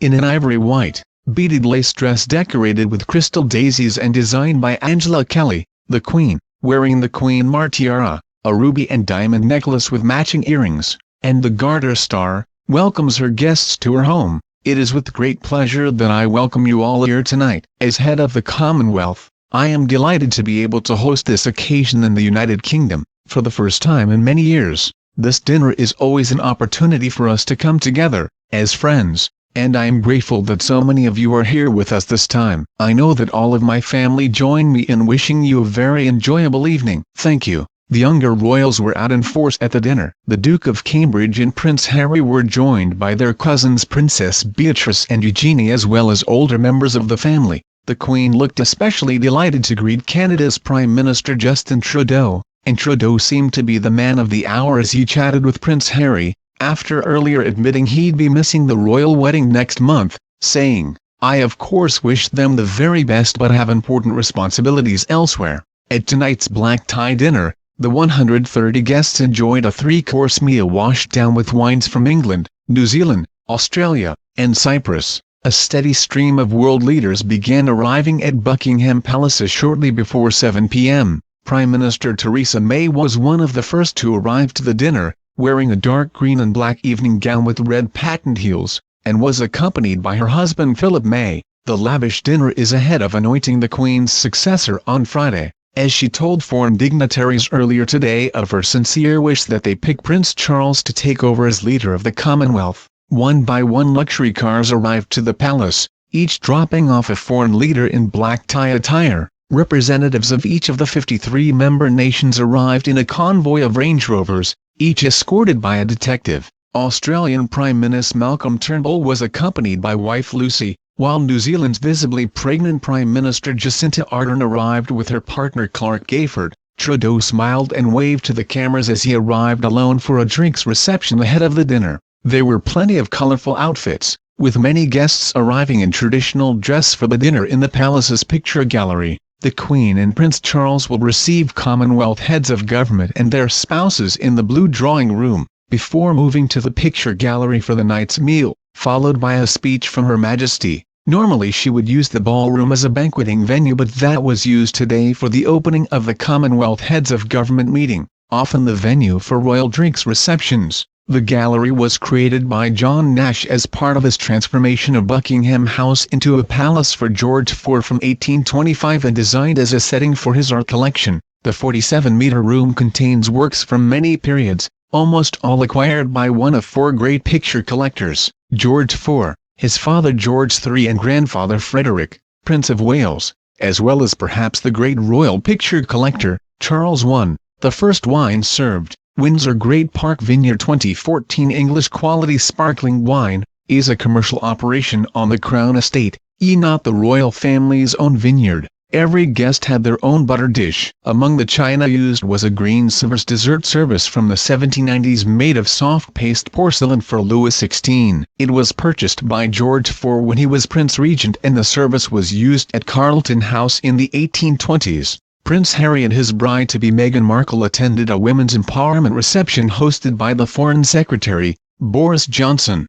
in an ivory white, beaded lace dress decorated with crystal daisies and designed by Angela Kelly, the Queen, wearing the Queen Mart tiara, a ruby and diamond necklace with matching earrings, and the Garter Star, welcomes her guests to her home. It is with great pleasure that I welcome you all here tonight. As head of the Commonwealth, I am delighted to be able to host this occasion in the United Kingdom, for the first time in many years. This dinner is always an opportunity for us to come together, as friends, and I am grateful that so many of you are here with us this time. I know that all of my family join me in wishing you a very enjoyable evening. Thank you. The younger royals were out in force at the dinner. The Duke of Cambridge and Prince Harry were joined by their cousins Princess Beatrice and Eugenie, as well as older members of the family. The Queen looked especially delighted to greet Canada's Prime Minister Justin Trudeau, and Trudeau seemed to be the man of the hour as he chatted with Prince Harry, after earlier admitting he'd be missing the royal wedding next month, saying, "I of course wish them the very best but have important responsibilities elsewhere." At tonight's black tie dinner, the 130 guests enjoyed a three-course meal washed down with wines from England, New Zealand, Australia, and Cyprus. A steady stream of world leaders began arriving at Buckingham Palace shortly before 7 p.m. Prime Minister Theresa May was one of the first to arrive to the dinner, wearing a dark green and black evening gown with red patent heels, and was accompanied by her husband Philip May. The lavish dinner is ahead of anointing the Queen's successor on Friday, as she told foreign dignitaries earlier today of her sincere wish that they pick Prince Charles to take over as leader of the Commonwealth. One by one luxury cars arrived to the palace, each dropping off a foreign leader in black tie attire. Representatives of each of the 53 member nations arrived in a convoy of Range Rovers, each escorted by a detective. Australian Prime Minister Malcolm Turnbull was accompanied by wife Lucy, while New Zealand's visibly pregnant Prime Minister Jacinda Ardern arrived with her partner Clark Gayford. Trudeau smiled and waved to the cameras as he arrived alone for a drinks reception ahead of the dinner. There were plenty of colourful outfits, with many guests arriving in traditional dress for the dinner in the palace's picture gallery. The Queen and Prince Charles will receive Commonwealth heads of government and their spouses in the blue drawing room, before moving to the picture gallery for the night's meal, followed by a speech from Her Majesty. Normally she would use the ballroom as a banqueting venue, but that was used today for the opening of the Commonwealth Heads of Government meeting, often the venue for royal drinks receptions. The gallery was created by John Nash as part of his transformation of Buckingham House into a palace for George IV from 1825 and designed as a setting for his art collection. The 47-meter room contains works from many periods, almost all acquired by one of four great picture collectors: George IV, his father George III and grandfather Frederick, Prince of Wales, as well as perhaps the great royal picture collector, Charles I. The first wine served, Windsor Great Park Vineyard 2014 English quality sparkling wine, is a commercial operation on the Crown Estate, not the royal family's own vineyard. Every guest had their own butter dish. Among the china used was a green silver dessert service from the 1790s made of soft paste porcelain for Louis XVI. It was purchased by George IV when he was Prince Regent, and the service was used at Carlton House in the 1820s. Prince Harry and his bride-to-be Meghan Markle attended a women's empowerment reception hosted by the Foreign Secretary, Boris Johnson.